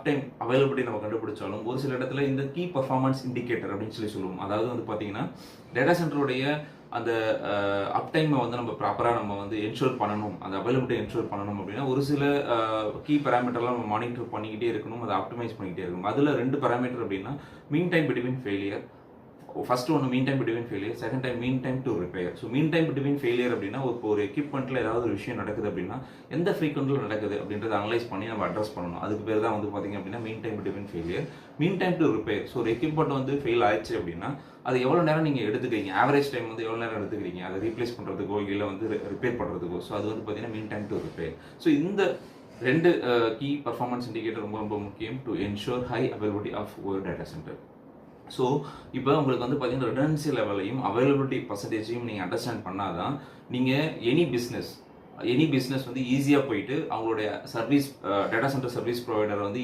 Time availability நம்ம கண்டுபிடிச்சாலும் ஒரு சில இடத்துல இந்த கீ பர்ஃபார்மன்ஸ் இண்டிகேட்டர் அப்படின்னு சொல்லுவோம். அதாவது வந்து பார்த்தீங்கன்னா டேட்டா சென்டருடைய அந்த அப் டைமை வந்து நம்ம ப்ராப்பராக நம்ம வந்து என்ஷூர் பண்ணணும், அந்த அவைலபிலிட்டி என்ஷூர் பண்ணணும் அப்படின்னா ஒரு சில கீ பேராமீட்டர்லாம் நம்ம மானிட்டர் பண்ணிக்கிட்டே இருக்கணும், அதை ஆப்டிமைஸ் பண்ணிக்கிட்டே இருக்கணும். அதில் 2 பேராமீட்டர் அப்படின்னா mean time between failure. First ஒன்று mean time between failure, second time mean time to repair. So mean time between failure அப்படின்னா ஒரு எக்யூப்மெண்ட்டில் ஏதாவது ஒரு விஷயம் நடக்குது அப்படின்னா எந்த ஃப்ரீக்வெண்ட்டில் நடக்குது அப்படின்றத அனலைஸ் பண்ணி நம்ம அட்ரஸ் பண்ணணும். அதுக்கு பேர் தான் வந்து பார்த்தீங்க அப்படின்னா mean time between failure. Mean time to repair, so ஒரு எக்யூப்மெண்ட் வந்து ஃபெயில் ஆயிடுச்சு அப்படின்னா அது எவ்வளோ நேரம் நீங்கள் எடுத்துக்கிறீங்க, ஆவரேஜ் டைம் வந்து எவ்வளோ நேரம் எடுத்துக்கிறீங்க அதை ரீப்ளேஸ் பண்ணுறதுக்கோ இல்லை வந்து ரிப்பேர் பண்ணுறதுக்கோ. ஸோ அது வந்து பார்த்தீங்கன்னா mean time to repair. So இந்த 2 கீ பர்ஃபார்மன்ஸ் இண்டிகேட்டர் ரொம்ப ரொம்ப முக்கியம் to ensure high availability of ஒரு டேட்டா சென்டர். ஸோ இப்போ உங்களுக்கு வந்து பார்த்தீங்கன்னா ரிடன்டன்சி லெவலையும் அவைலபிலிட்டி பர்சன்டேஜையும் நீங்கள் அண்டர்ஸ்டாண்ட் பண்ணாதான் நீங்கள் எனி பிஸ்னஸ் வந்து ஈஸியாக போயிட்டு அவங்களுடைய service data centre service provider வந்து